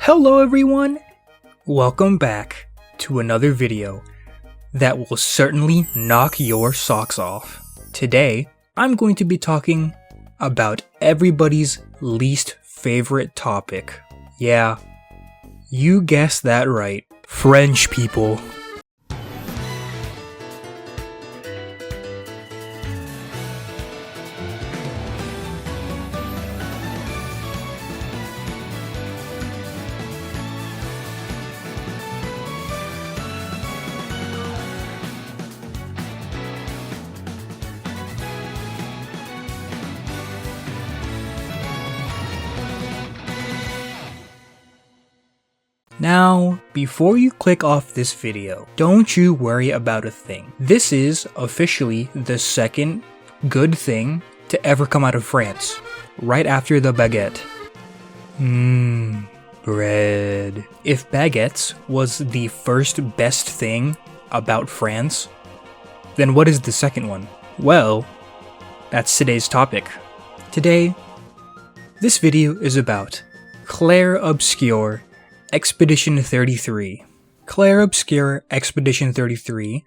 Hello everyone! Welcome back to another video that will certainly knock your socks off. Today, I'm going to be talking about everybody's least favorite topic. Yeah, you guessed that right. French people. Now, before you click off this video, don't you worry about a thing. This is officially the second good thing to ever come out of France, right after the baguette. Bread. If baguettes was the first best thing about France, then what is the second one? Well, that's today's topic. Today, this video is about Clair Obscur Expedition 33. Clair Obscur Expedition 33,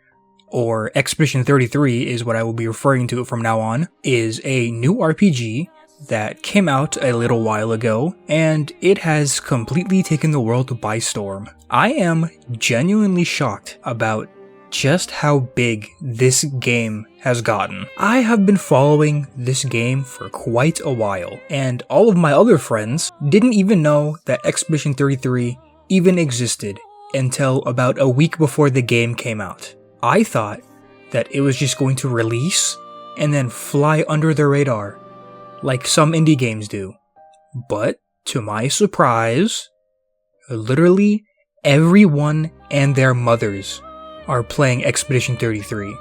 or Expedition 33 is what I will be referring to it from now on, is a new RPG that came out a little while ago, and it has completely taken the world by storm. I am genuinely shocked about just how big this game has gotten. I have been following this game for quite a while, and all of my other friends didn't even know that Expedition 33 even existed until about a week before the game came out. I thought that it was just going to release and then fly under the radar, like some indie games do. But, to my surprise, literally everyone and their mothers are playing Expedition 33.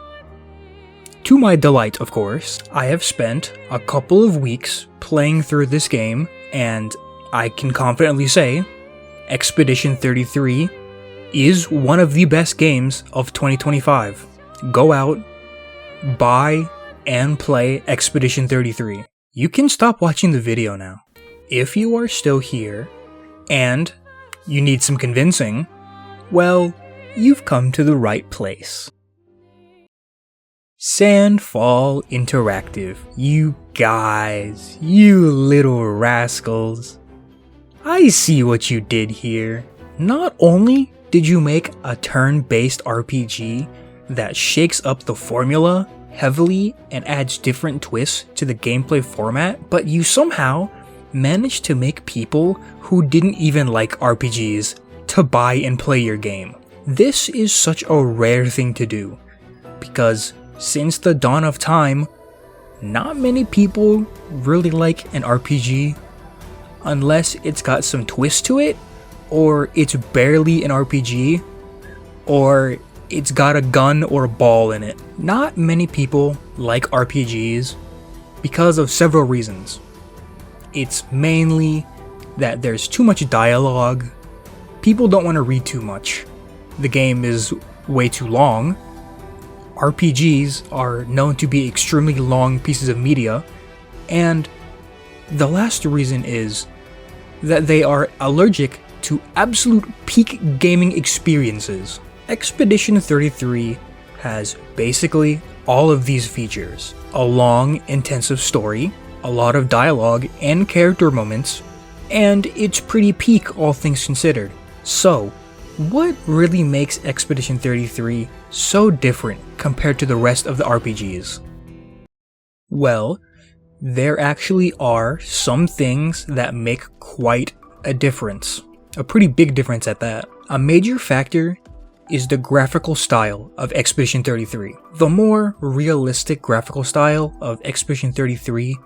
To my delight, of course, I have spent a couple of weeks playing through this game, and I can confidently say Expedition 33 is one of the best games of 2025. Go out, buy, and play Expedition 33. You can stop watching the video now. If you are still here, and you need some convincing, well, you've come to the right place. Sandfall Interactive. You guys, you little rascals. I see what you did here. Not only did you make a turn-based RPG that shakes up the formula heavily and adds different twists to the gameplay format, but you somehow managed to make people who didn't even like RPGs to buy and play your game. This is such a rare thing to do, because since the dawn of time, not many people really like an RPG unless it's got some twist to it, or it's barely an RPG, or it's got a gun or a ball in it. Not many people like RPGs because of several reasons. It's mainly that there's too much dialogue, people don't want to read too much, the game is way too long, RPGs are known to be extremely long pieces of media, and the last reason is that they are allergic to absolute peak gaming experiences. Expedition 33 has basically all of these features. A long, intensive story, a lot of dialogue and character moments, and it's pretty peak all things considered. So, what really makes Expedition 33 so different compared to the rest of the RPGs? Well, there actually are some things that make quite a difference. A pretty big difference at that. A major factor is the graphical style of Expedition 33. The more realistic graphical style of Expedition 33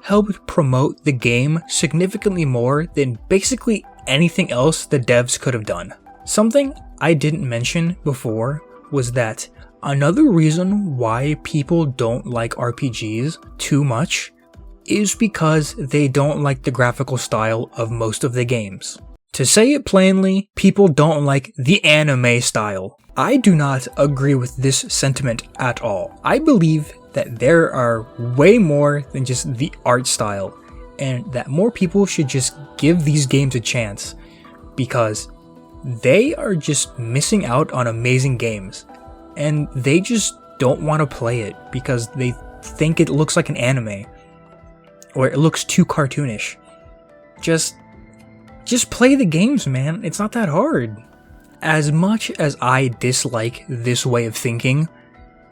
helped promote the game significantly more than basically anything else the devs could have done. Something I didn't mention before was that another reason why people don't like RPGs too much is because they don't like the graphical style of most of the games. To say it plainly, people don't like the anime style. I do not agree with this sentiment at all. I believe that there are way more than just the art style, and that more people should just give these games a chance. because they are just missing out on amazing games, and they just don't want to play it because they think it looks like an anime, or it looks too cartoonish. Just play the games, man. It's not that hard. As much as I dislike this way of thinking,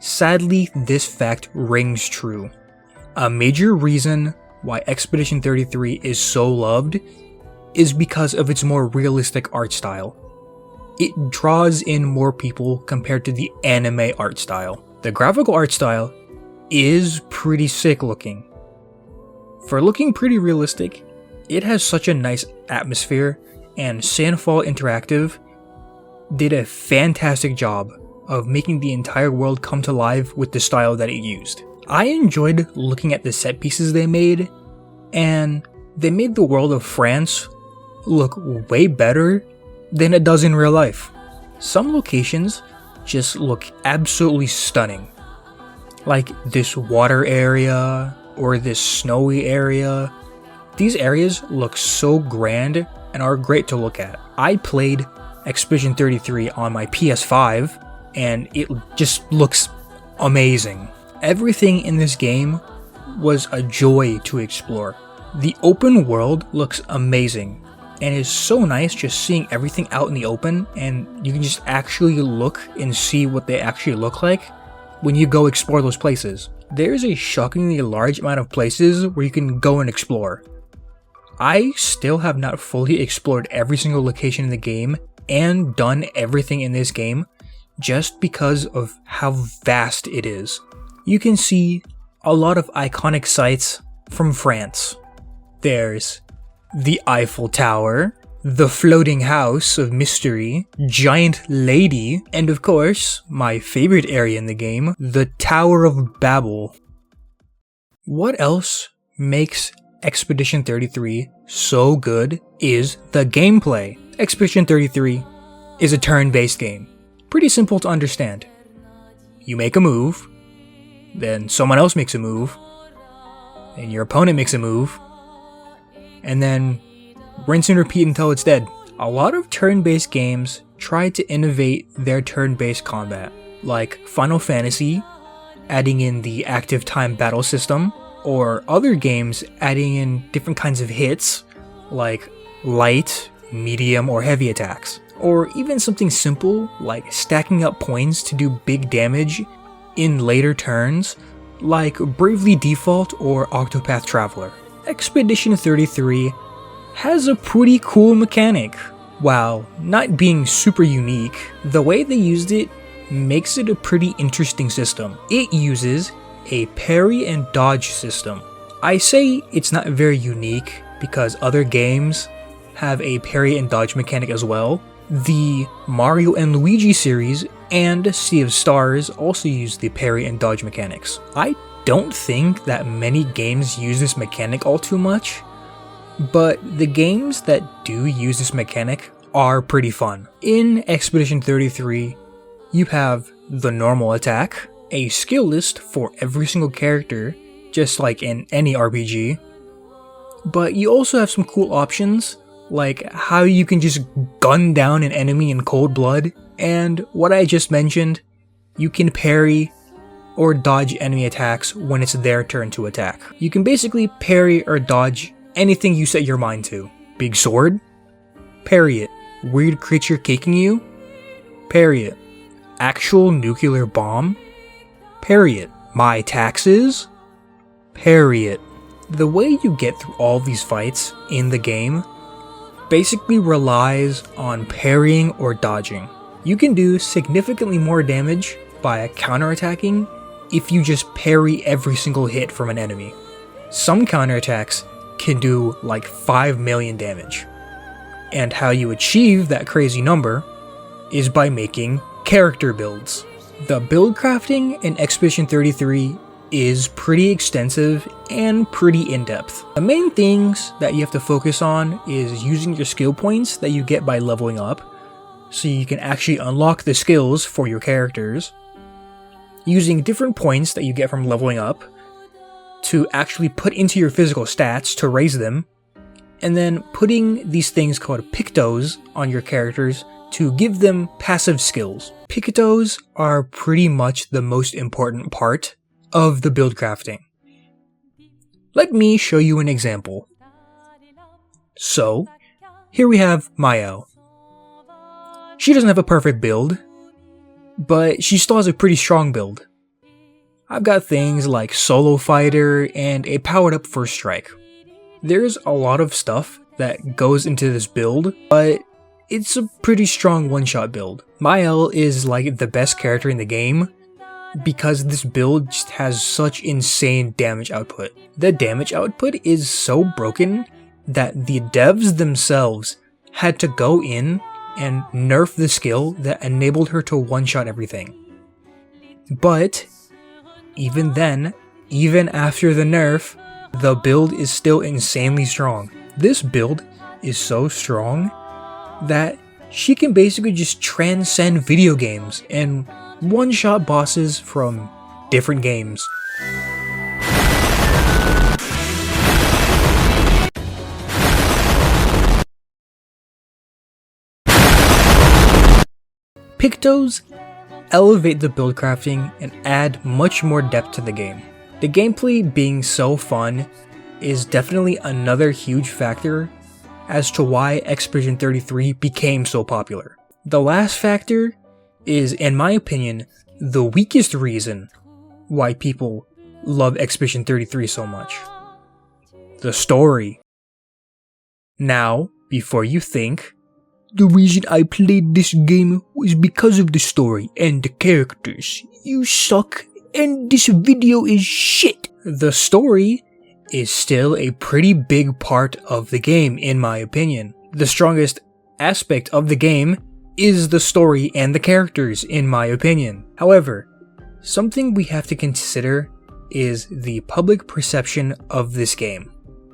sadly this fact rings true. A major reason why Expedition 33 is so loved is because of its more realistic art style. It draws in more people compared to the anime art style. The graphical art style is pretty sick looking. For looking pretty realistic, it has such a nice atmosphere, and Sandfall Interactive did a fantastic job of making the entire world come to life with the style that it used. I enjoyed looking at the set pieces they made, and they made the world of France look way better than it does in real life. Some locations just look absolutely stunning, like this water area or this snowy area. These areas look so grand and are great to look at. I played Expedition 33 on my PS5 and it just looks amazing. Everything in this game was a joy to explore. The open world looks amazing, and it's so nice just seeing everything out in the open, and you can just actually look and see what they actually look like when you go explore those places. There's a shockingly large amount of places where you can go and explore. I still have not fully explored every single location in the game and done everything in this game just because of how vast it is. You can see a lot of iconic sites from France. There's the Eiffel Tower, the Floating House of Mystery, Giant Lady, and of course, my favorite area in the game, the Tower of Babel. What else makes Expedition 33 so good is the gameplay. Expedition 33 is a turn-based game. Pretty simple to understand. You make a move, then someone else makes a move, and your opponent makes a move, and then rinse and repeat until it's dead. A lot of turn-based games try to innovate their turn-based combat, like Final Fantasy adding in the active time battle system, or other games adding in different kinds of hits, like light, medium, or heavy attacks. Or even something simple, like stacking up points to do big damage in later turns, like Bravely Default or Octopath Traveler. Expedition 33 has a pretty cool mechanic. While not being super unique, the way they used it makes it a pretty interesting system. It uses a parry and dodge system. I say it's not very unique because other games have a parry and dodge mechanic as well. The Mario and Luigi series and Sea of Stars also use the parry and dodge mechanics. I don't think that many games use this mechanic all too much, but the games that do use this mechanic are pretty fun. In Expedition 33, you have the normal attack, a skill list for every single character, just like in any RPG, but you also have some cool options, like how you can just gun down an enemy in cold blood, and what I just mentioned, you can parry or dodge enemy attacks when it's their turn to attack. You can basically parry or dodge anything you set your mind to. Big sword? Parry it. Weird creature kicking you? Parry it. Actual nuclear bomb? Parry it. My taxes? Parry it. The way you get through all these fights in the game basically relies on parrying or dodging. You can do significantly more damage by counterattacking if you just parry every single hit from an enemy. Some counterattacks can do like 5 million damage. And how you achieve that crazy number is by making character builds. The build crafting in Expedition 33 is pretty extensive and pretty in-depth. The main things that you have to focus on is using your skill points that you get by leveling up, so you can actually unlock the skills for your characters, using different points that you get from leveling up to actually put into your physical stats to raise them, and then putting these things called pictos on your characters to give them passive skills. Pictos are pretty much the most important part of the build crafting. Let me show you an example. So, here we have Mael. She doesn't have a perfect build, but she still has a pretty strong build. I've got things like Solo Fighter and a powered up First Strike. There's a lot of stuff that goes into this build, but it's a pretty strong one-shot build. Mael is like the best character in the game because this build just has such insane damage output. The damage output is so broken that the devs themselves had to go in and nerf the skill that enabled her to one-shot everything. But even then, even after the nerf, the build is still insanely strong. This build is so strong that she can basically just transcend video games and one-shot bosses from different games. Pictos elevate the build crafting and add much more depth to the game. The gameplay being so fun is definitely another huge factor as to why Expedition 33 became so popular. The last factor is, in my opinion, the weakest reason why people love Expedition 33 so much. The story. Now, before you think, the reason I played this game was because of the story and the characters. You suck and this video is shit. The story is still a pretty big part of the game, in my opinion. The strongest aspect of the game is the story and the characters, in my opinion. However, something we have to consider is the public perception of this game.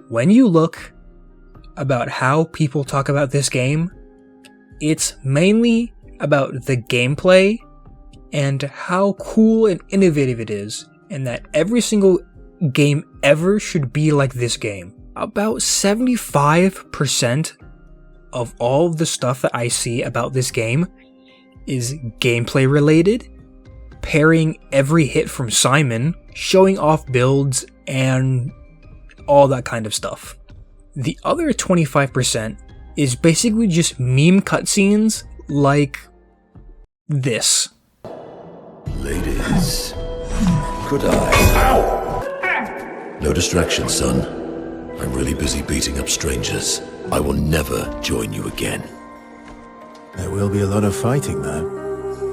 When you look about how people talk about this game, it's mainly about the gameplay and how cool and innovative it is, and that every single game ever should be like this game. About 75% of all of the stuff that I see about this game is gameplay related, pairing every hit from Simon, showing off builds, and all that kind of stuff. The other 25% is basically just meme cutscenes like this. Ladies, could I? Ow! No distraction, son. I'm really busy beating up strangers. I will never join you again. There will be a lot of fighting, though.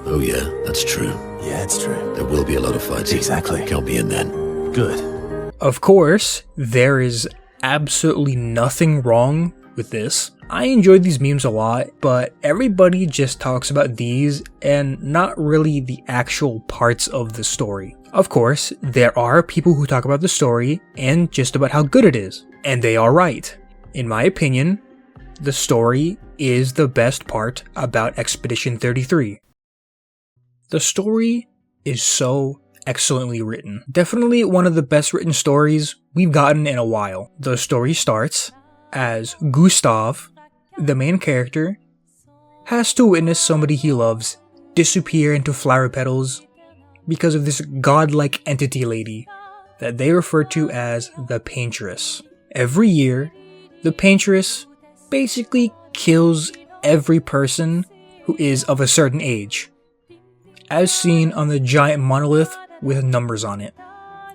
Oh yeah, that's true. Yeah, it's true. There will be a lot of fighting. Exactly. Count me in then. Good. Of course, there is absolutely nothing wrong with this. I enjoyed these memes a lot, but everybody just talks about these and not really the actual parts of the story. Of course, there are people who talk about the story and just about how good it is, and they are right. In my opinion, the story is the best part about Expedition 33. The story is so excellently written. Definitely one of the best written stories we've gotten in a while. The story starts as Gustav, the main character, has to witness somebody he loves disappear into flower petals because of this godlike entity lady that they refer to as the Paintress. Every year, the Paintress basically kills every person who is of a certain age, as seen on the giant monolith with numbers on it.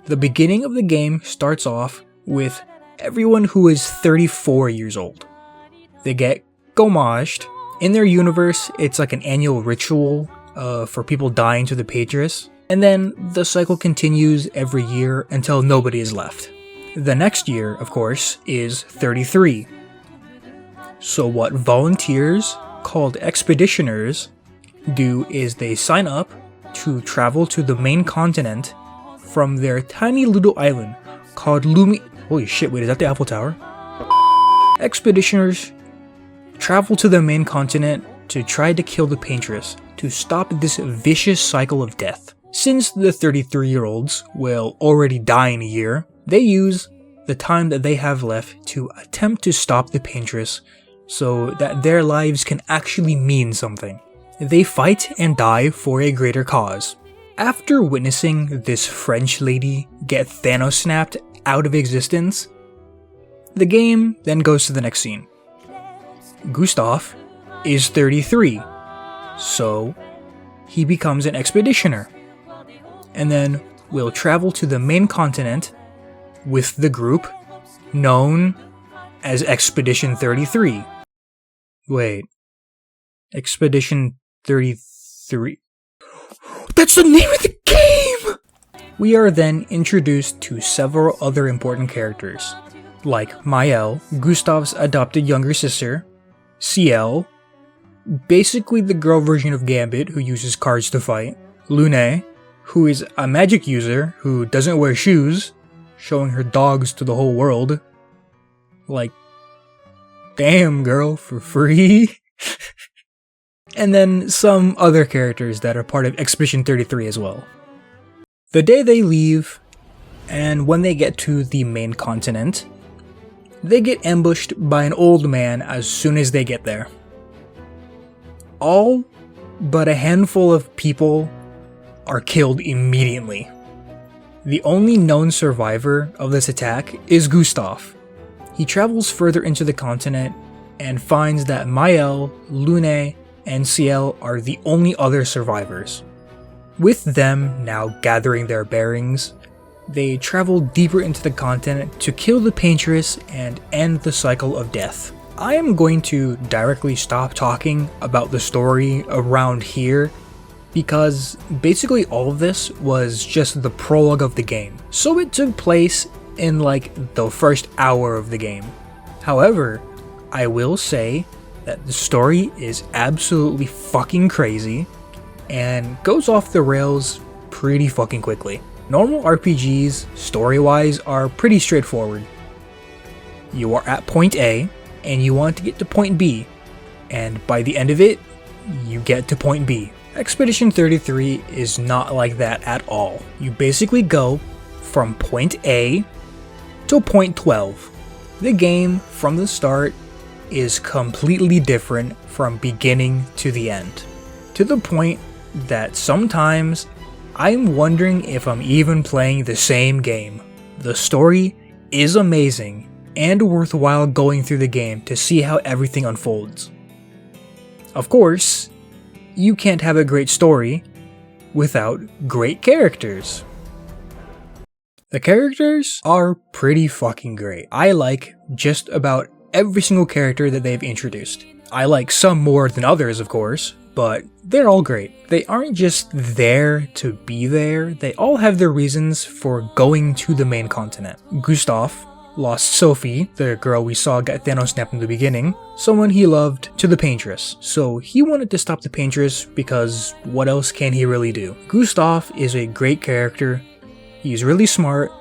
The beginning of the game starts off with everyone who is 34 years old. They get gommaged. In their universe, it's like an annual ritual for people dying to the Paintress, and then the cycle continues every year until nobody is left. The next year, of course, is 33. So what volunteers, called expeditioners, do is they sign up to travel to the main continent from their tiny little island called Holy shit, wait, is that the Eiffel Tower? Expeditioners travel to the main continent to try to kill the Paintress to stop this vicious cycle of death. Since the 33-year-olds will already die in a year, they use the time that they have left to attempt to stop the Paintress so that their lives can actually mean something. They fight and die for a greater cause. After witnessing this French lady get Thanos snapped out of existence, the game then goes to the next scene. Gustav is 33, so he becomes an expeditioner, and then will travel to the main continent with the group known as Expedition 33. Wait, Expedition 33? That's the name of the game! We are then introduced to several other important characters, like Maëlle, Gustav's adopted younger sister, Ciel, basically the girl version of Gambit who uses cards to fight, Lune, who is a magic user who doesn't wear shoes, showing her dogs to the whole world. Like, damn girl, for free? And then some other characters that are part of Expedition 33 as well. The day they leave, and when they get to the main continent, they get ambushed by an old man as soon as they get there. All but a handful of people are killed immediately. The only known survivor of this attack is Gustav. He travels further into the continent and finds that Maëlle, Lune, and Ciel are the only other survivors. With them now gathering their bearings, they travel deeper into the continent to kill the Paintress and end the cycle of death. I am going to directly stop talking about the story around here because basically all of this was just the prologue of the game. So it took place in like the first hour of the game. However, I will say that the story is absolutely fucking crazy and goes off the rails pretty fucking quickly. Normal RPGs, story-wise, are pretty straightforward. You are at point A, and you want to get to point B, and by the end of it, you get to point B. Expedition 33 is not like that at all. You basically go from point A to point 12. The game, from the start, is completely different from beginning to the end, to the point that sometimes I'm wondering if I'm even playing the same game. The story is amazing and worthwhile going through the game to see how everything unfolds. Of course, you can't have a great story without great characters. The characters are pretty fucking great. I like just about every single character that they've introduced. I like some more than others, of course, but they're all great. They aren't just there to be there, they all have their reasons for going to the main continent. Gustav lost Sophie, the girl we saw get Thanos snapped in the beginning, someone he loved, to the Paintress. So he wanted to stop the Paintress because what else can he really do? Gustav is a great character. He's really smart,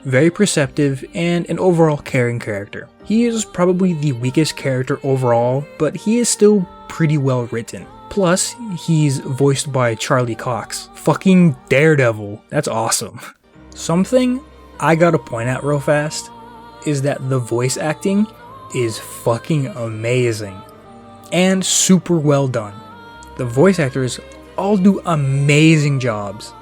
very perceptive, and an overall caring character. He is probably the weakest character overall, but he is still pretty well written. Plus, he's voiced by Charlie Cox. Fucking Daredevil. That's awesome. Something I gotta point out real fast is that the voice acting is fucking amazing and super well done. The voice actors all do amazing jobs,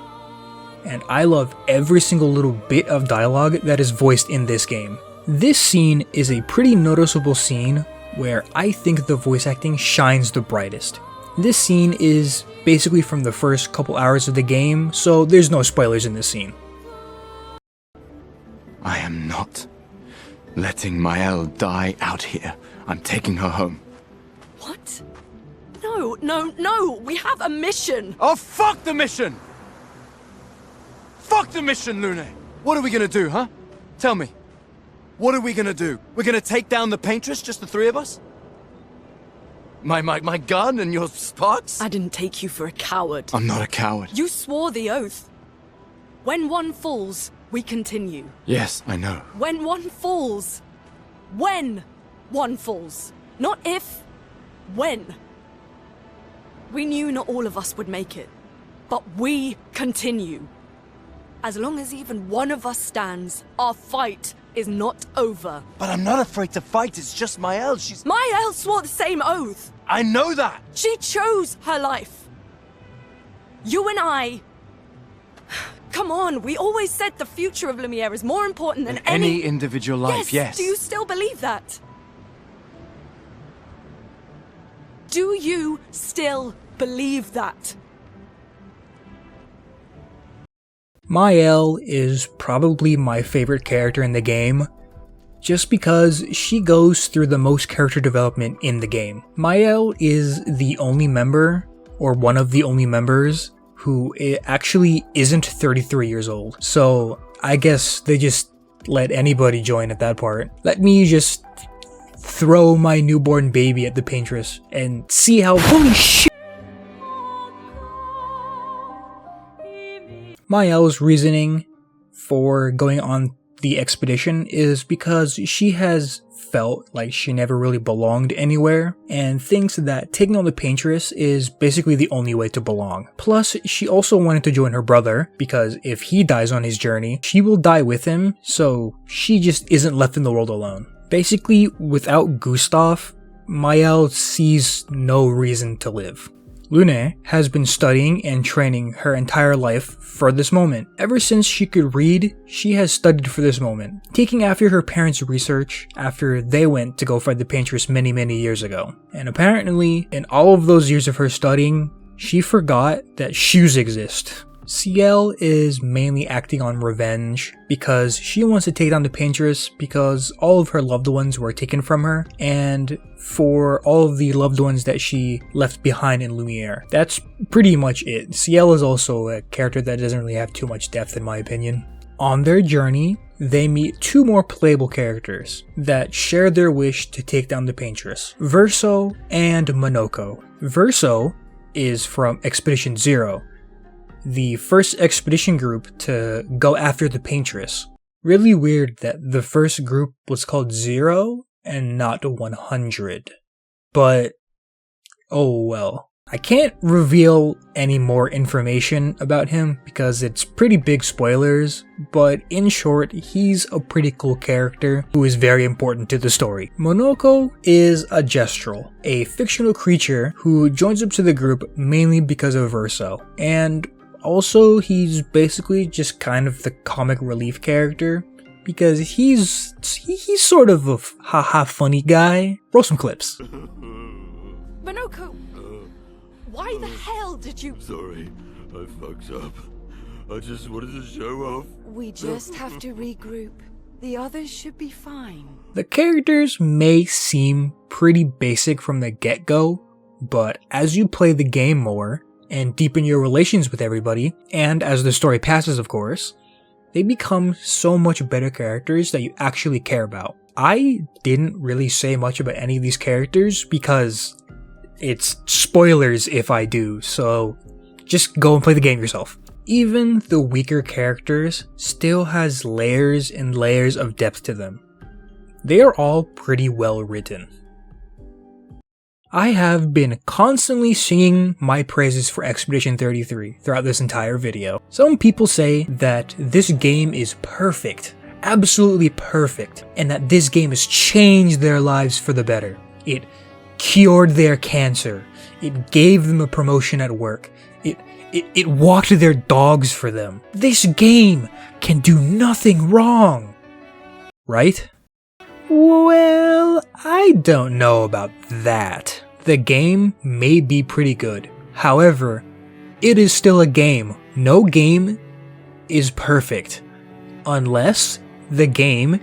and I love every single little bit of dialogue that is voiced in this game. This scene is a pretty noticeable scene where I think the voice acting shines the brightest. This scene is basically from the first couple hours of the game, so there's no spoilers in this scene. I am not letting Maëlle die out here. I'm taking her home. What? No, no, no! We have a mission! Oh, fuck the mission! Fuck the mission, Lune! What are we gonna do, huh? Tell me. What are we gonna do? We're gonna take down the Paintress, just the three of us? My gun and your sparks? I didn't take you for a coward. I'm not a coward. You swore the oath. When one falls, we continue. Yes, I know. When one falls. When one falls. Not if. When. We knew not all of us would make it. But we continue. As long as even one of us stands, our fight is not over. But I'm not afraid to fight, it's just Mael, she's... Mael swore the same oath. I know that! She chose her life. You and I... Come on, we always said the future of Lumiere is more important than any individual life, yes. Do you still believe that? Do you still believe that? Mael is probably my favorite character in the game, just because she goes through the most character development in the game. Mael is the only member, or one of the only members, who actually isn't 33 years old. So I guess they just let anybody join at that part. Let me just throw my newborn baby at the paintress and see how— holy shit! Mael's reasoning for going on the expedition is because she has felt like she never really belonged anywhere and thinks that taking on the paintress is basically the only way to belong. Plus, she also wanted to join her brother because if he dies on his journey, she will die with him, so she just isn't left in the world alone. Basically, without Gustav, Mael sees no reason to live. Lune has been studying and training her entire life for this moment. Ever since she could read, she has studied for this moment, taking after her parents' research after they went to go fight the paintress many years ago. And apparently, in all of those years of her studying, she forgot that shoes exist. Ciel is mainly acting on revenge because she wants to take down the paintress because all of her loved ones were taken from her, and for all of the loved ones that she left behind in Lumiere. That's pretty much it. Ciel is also a character that doesn't really have too much depth in my opinion. On their journey, they meet two more playable characters that share their wish to take down the paintress, Verso and Monoko. Verso is from Expedition 0, the first expedition group to go after the paintress. Really weird that the first group was called 0 and not 100. But, oh well. I can't reveal any more information about him because it's pretty big spoilers, but in short, he's a pretty cool character who is very important to the story. Monoko is a Gestrel, a fictional creature who joins up to the group mainly because of Verso, and also he's basically just kind of the comic relief character because he's sort of a haha funny guy. Roll some clips. Monoko, why the hell did you— Sorry, I fucked up. I just wanted to show off. We just have to regroup. The others should be fine. The characters may seem pretty basic from the get-go, but as you play the game more and deepen your relations with everybody, and as the story passes of course, they become so much better characters that you actually care about. I didn't really say much about any of these characters because it's spoilers if I do, so just go and play the game yourself. Even the weaker characters still has layers and layers of depth to them. They are all pretty well written. I have been constantly singing my praises for Expedition 33 throughout this entire video. Some people say that this game is perfect, absolutely perfect, and that this game has changed their lives for the better. It cured their cancer, it gave them a promotion at work, it walked their dogs for them. This game can do nothing wrong, right? Well, I don't know about that. The game may be pretty good. However, it is still a game. No game is perfect. Unless the game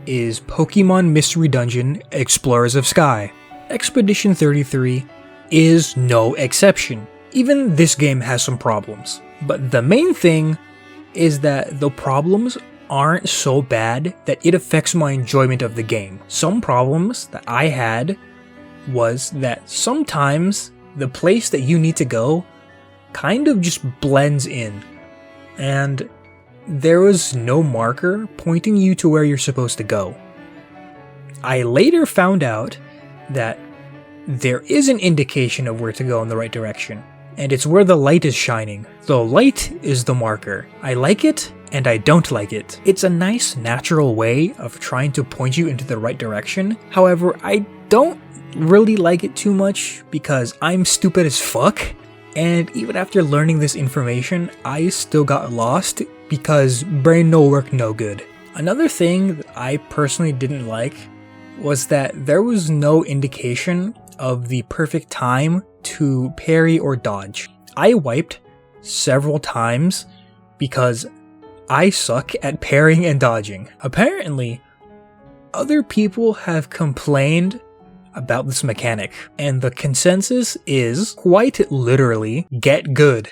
is Pokemon Mystery Dungeon Explorers of Sky. Expedition 33 is no exception. Even this game has some problems. But the main thing is that the problems aren't so bad that it affects my enjoyment of the game. Some problems that I had was that sometimes the place that you need to go kind of just blends in, and there was no marker pointing you to where you're supposed to go. I later found out that there is an indication of where to go in the right direction, and it's where the light is shining. The light is the marker. I like it, and I don't like it. It's a nice, natural way of trying to point you into the right direction. However, I don't really like it too much because I'm stupid as fuck, and even after learning this information, I still got lost because brain no work no good. Another thing that I personally didn't like was that there was no indication of the perfect time to parry or dodge. I wiped several times because I suck at parrying and dodging. Apparently, other people have complained about this mechanic, and the consensus is quite literally get good.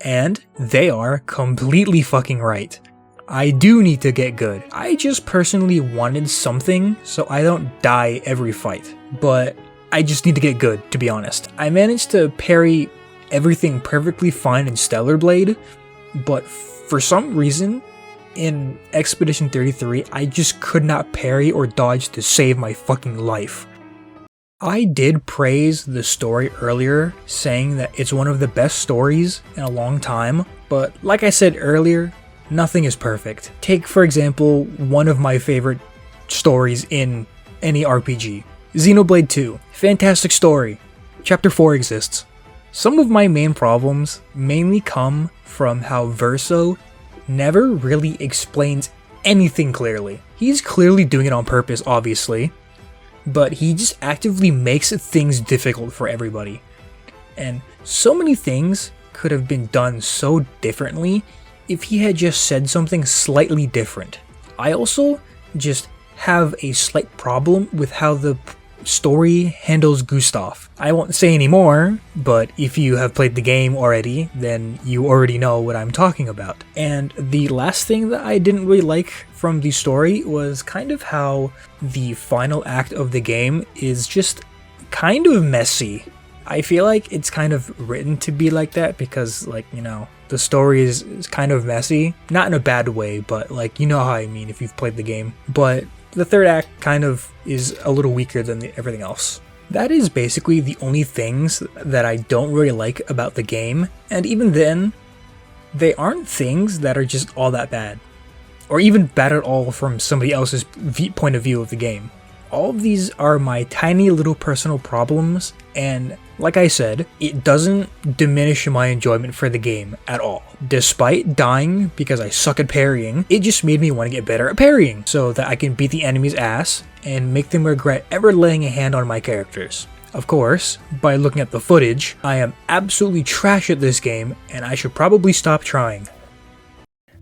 And they are completely fucking right. I do need to get good. I just personally wanted something so I don't die every fight, but I just need to get good, to be honest. I managed to parry everything perfectly fine in Stellar Blade, but for some reason, in Expedition 33, I just could not parry or dodge to save my fucking life. I did praise the story earlier, saying that it's one of the best stories in a long time, but like I said earlier, nothing is perfect. Take, for example, one of my favorite stories in any RPG, Xenoblade 2. Fantastic story. Chapter 4 exists. Some of my main problems mainly come from how Verso never really explains anything clearly. He's clearly doing it on purpose, obviously, but he just actively makes things difficult for everybody. And so many things could have been done so differently if he had just said something slightly different. I also just have a slight problem with how the story handles Gustav. I won't say any more, but if you have played the game already, then you already know what I'm talking about. And the last thing that I didn't really like from the story was kind of how the final act of the game is just kind of messy. I feel like it's kind of written to be like that because, like, you know, the story is kind of messy. Not in a bad way, but like, you know how I mean if you've played the game. But the third act kind of is a little weaker than everything else. That is basically the only things that I don't really like about the game, and even then, they aren't things that are just all that bad, or even bad at all from somebody else's point of view of the game. All of these are my tiny little personal problems, and like I said, it doesn't diminish my enjoyment for the game at all. Despite dying because I suck at parrying, it just made me want to get better at parrying so that I can beat the enemy's ass and make them regret ever laying a hand on my characters. Of course, by looking at the footage, I am absolutely trash at this game and I should probably stop trying.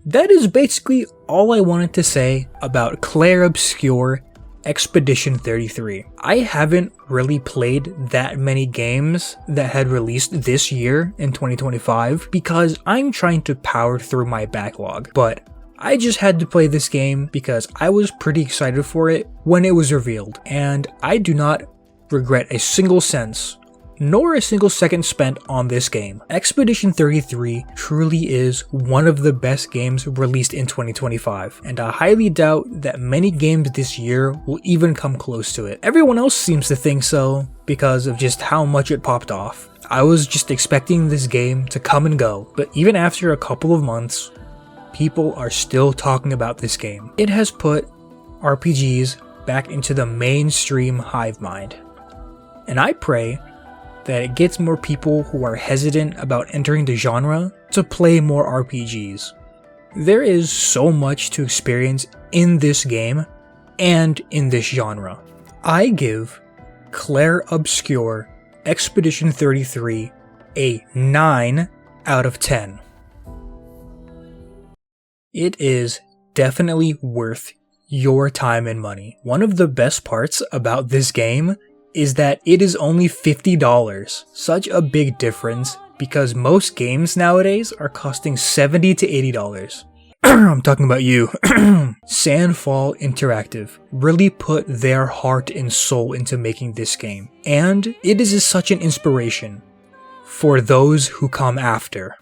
That is basically all I wanted to say about Clair Obscur Expedition 33. I haven't really played that many games that had released this year in 2025 because I'm trying to power through my backlog, but I just had to play this game because I was pretty excited for it when it was revealed, and I do not regret a single cent nor a single second spent on this game. Expedition 33 truly is one of the best games released in 2025, and I highly doubt that many games this year will even come close to it. Everyone else seems to think so because of just how much it popped off. I was just expecting this game to come and go, but even after a couple of months, people are still talking about this game. It has put RPGs back into the mainstream hive mind, and I pray that it gets more people who are hesitant about entering the genre to play more RPGs. There is so much to experience in this game and in this genre. I give Clair Obscur Expedition 33 a 9 out of 10. It is definitely worth your time and money. One of the best parts about this game is that it is only $50. Such a big difference because most games nowadays are costing $70 to $80. I'm talking about you. Sandfall Interactive really put their heart and soul into making this game, and it is such an inspiration for those who come after.